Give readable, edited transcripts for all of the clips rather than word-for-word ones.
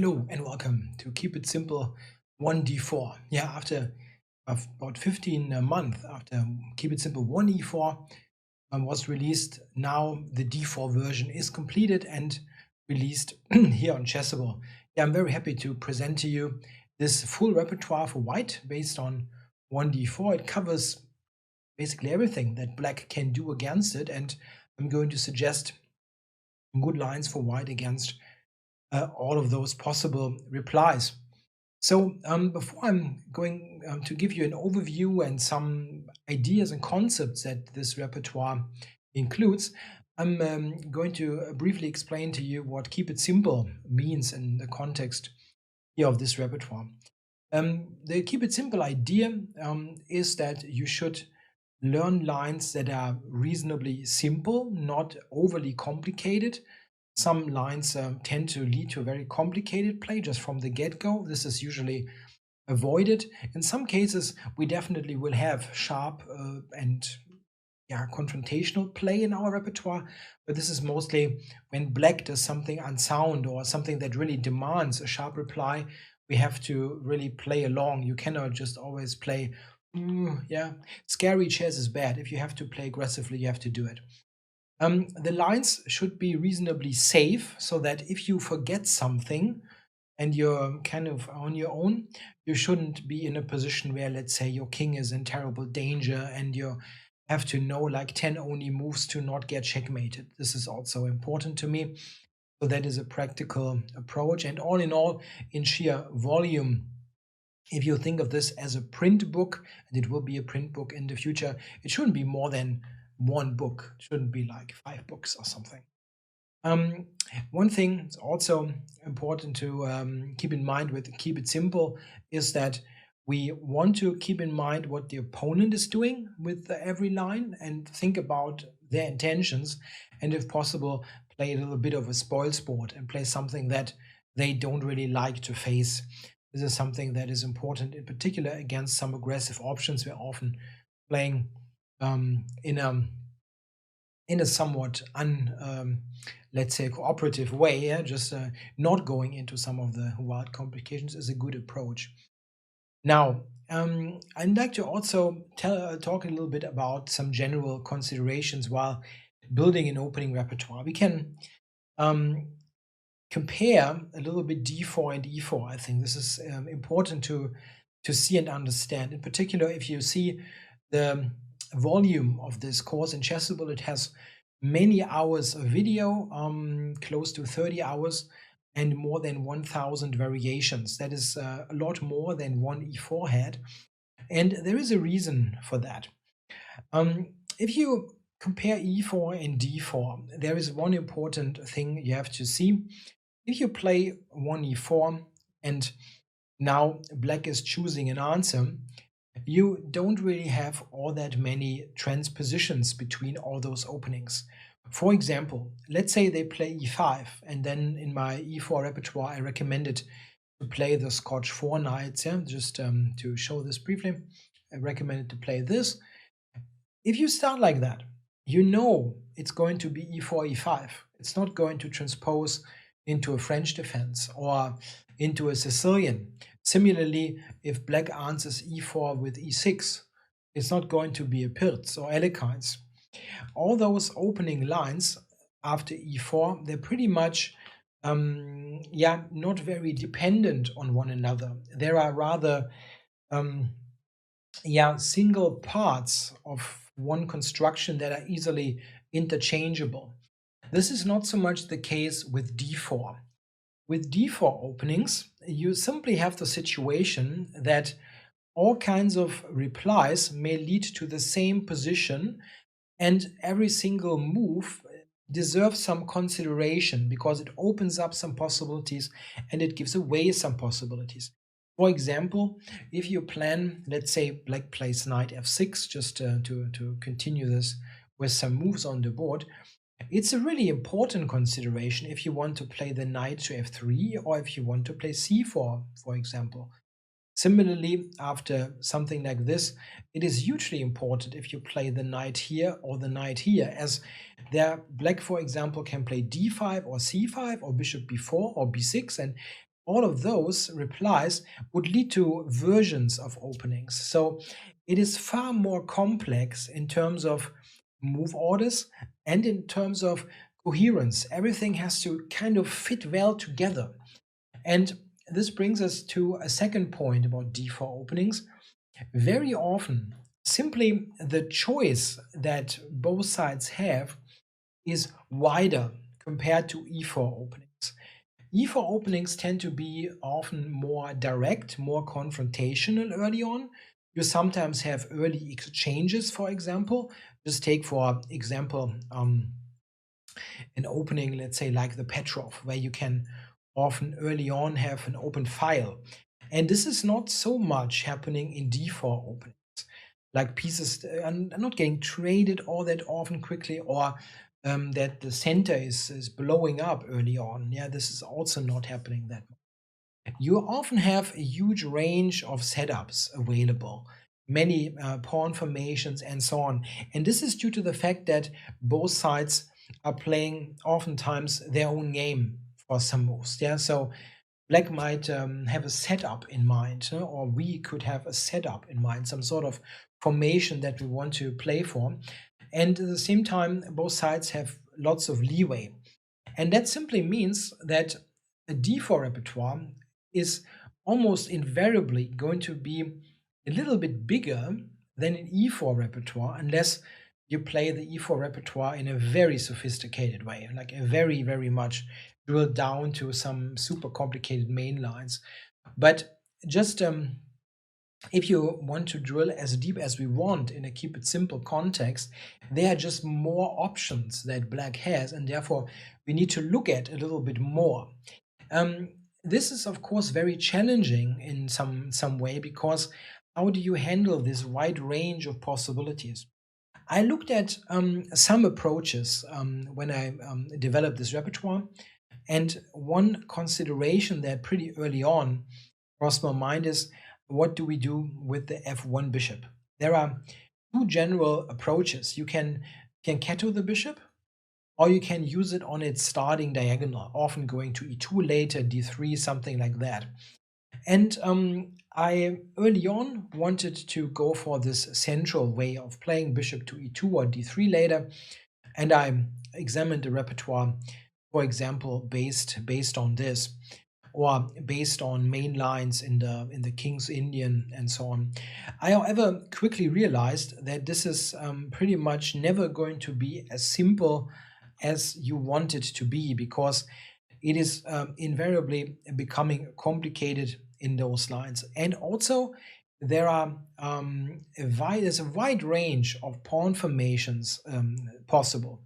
Hello and welcome to Keep It Simple 1D4. Yeah, after about 15 months after Keep It Simple 1E4 was released, now the D4 version is completed and released here on Chessable. Yeah, I'm very happy to present to you this full repertoire for white based on 1D4. It covers basically everything that black can do against it, and I'm going to suggest good lines for white against all of those possible replies. So before I'm going to give you an overview and some ideas and concepts that this repertoire includes, I'm going to briefly explain to you what Keep It Simple means in the context here of this repertoire. The Keep It Simple idea is that you should learn lines that are reasonably simple, not overly complicated. Some lines tend to lead to a very complicated play just from the get-go. This is usually avoided. In some cases, we definitely will have sharp and confrontational play in our repertoire, but this is mostly when black does something unsound or something that really demands a sharp reply. We have to really play along. You cannot just always play, scary chess is bad. If you have to play aggressively, you have to do it. The lines should be reasonably safe so that if you forget something and you're kind of on your own, you shouldn't be in a position where, let's say, your king is in terrible danger and you have to know like 10 only moves to not get checkmated. This is also important to me. So that is a practical approach. And all in all, in sheer volume, if you think of this as a print book, and it will be a print book in the future, it shouldn't be more than one book. It shouldn't be like 5 books or something. One thing that's also important to keep in mind with Keep It Simple is that we want to keep in mind what the opponent is doing with every line and think about their intentions, and if possible, play a little bit of a spoil sport and play something that they don't really like to face. This is something that is important, in particular against some aggressive options. We're often playing in a somewhat let's say cooperative way. Yeah, just not going into some of the wild complications is a good approach. Now, I'd like to also talk a little bit about some general considerations while building an opening repertoire. We can compare a little bit D4 and E4. I think this is important to see and understand. In particular, if you see the volume of this course in Chessable, it has many hours of video, close to 30 hours, and more than 1,000 variations. That is a lot more than one E4 had. And there is a reason for that. If you compare E4 and D4, there is one important thing you have to see. If you play one E4 and now black is choosing an answer, you don't really have all that many transpositions between all those openings. For example, let's say they play E5, and then in my E4 repertoire, I recommended to play the Scotch 4 knights. Yeah, just to show this briefly, I recommended to play this. If you start like that, you know it's going to be E4, E5. It's not going to transpose into a French defense or into a Sicilian. Similarly, if black answers E4 with E6, it's not going to be a Pirz or Elekines. All those opening lines after E4, they're pretty much not very dependent on one another. There are rather single parts of one construction that are easily interchangeable. This is not so much the case with D4. With D4 openings, you simply have the situation that all kinds of replies may lead to the same position, and every single move deserves some consideration because it opens up some possibilities and it gives away some possibilities. For example, if you plan, let's say black plays knight f6, just to continue this with some moves on the board, it's a really important consideration if you want to play the knight to f3 or if you want to play c4, for example. Similarly, after something like this, it is hugely important if you play the knight here or the knight here, as there black, for example, can play d5 or c5 or bishop b4 or b6, and all of those replies would lead to versions of openings. So it is far more complex in terms of move orders and in terms of coherence. Everything has to kind of fit well together. And this brings us to a second point about d4 openings. Very often, simply the choice that both sides have is wider compared to e4 openings. E4 openings tend to be often more direct, more confrontational early on. You sometimes have early exchanges, for example. Just take, for example, an opening, let's say, like the Petrov, where you can often early on have an open file. And this is not so much happening in d4 openings. Like pieces are not getting traded all that often quickly, or that the center is blowing up early on. Yeah, this is also not happening that much. You often have a huge range of setups available, many pawn formations and so on. And this is due to the fact that both sides are playing oftentimes their own game for some moves. Yeah, so Black might have a setup in mind, or we could have a setup in mind, some sort of formation that we want to play for. And at the same time, both sides have lots of leeway. And that simply means that a d4 repertoire is almost invariably going to be a little bit bigger than an e4 repertoire, unless you play the e4 repertoire in a very sophisticated way, like a very, very much drilled down to some super complicated main lines. But just if you want to drill as deep as we want in a keep it simple context, there are just more options that Black has, and therefore we need to look at a little bit more. This is of course very challenging in some way, because how do you handle this wide range of possibilities? I looked at some approaches when I developed this repertoire, and one consideration that pretty early on crossed my mind is, what do we do with the f1 bishop? There are two general approaches. You can cato the bishop, or you can use it on its starting diagonal, often going to e2 later, d3, something like that. And I early on wanted to go for this central way of playing bishop to e2 or d3 later, and I examined the repertoire, for example, based on this, or based on main lines in the King's Indian and so on. I, however, quickly realized that this is pretty much never going to be as simple as you want it to be, because it is invariably becoming complicated in those lines. And also, there are there's a wide range of pawn formations possible.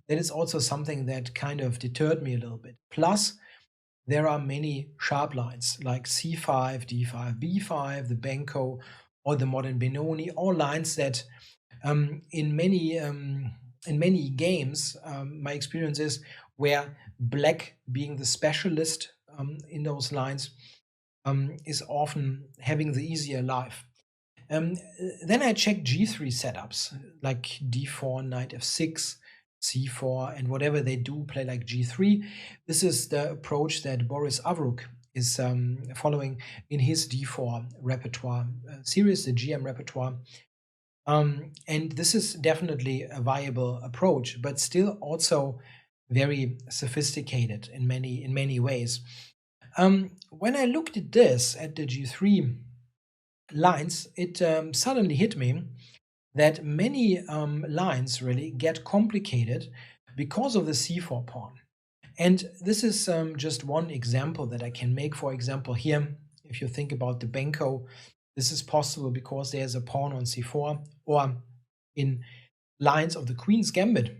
That is also something that kind of deterred me a little bit. Plus, there are many sharp lines like c5, d5, b5, the Benko, or the modern Benoni, all lines that in many games, my experience is where Black, being the specialist in those lines, is often having the easier life. Then I checked g3 setups like d4, knight f6, c4, and whatever they do play like g3. This is the approach that Boris Avrukh is following in his d4 repertoire series, the GM repertoire. And this is definitely a viable approach, but still also very sophisticated in many ways. When I looked at this, at the g3 lines, it suddenly hit me that many lines really get complicated because of the c4 pawn. And this is just one example that I can make. For example, here, if you think about the Benko, this is possible because there's a pawn on c4, or in lines of the Queen's Gambit.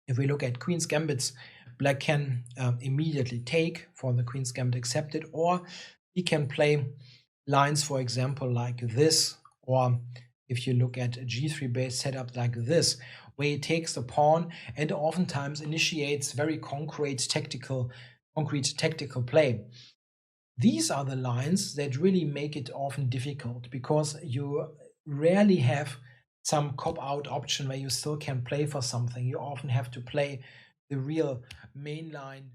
If we look at Queen's Gambits, Black can immediately take for the Queen's Gambit accepted, or he can play lines, for example, like this, or if you look at a g3 based setup like this, where he takes the pawn and oftentimes initiates very concrete tactical play. These are the lines that really make it often difficult, because you rarely have some cop-out option where you still can play for something. You often have to play the real mainline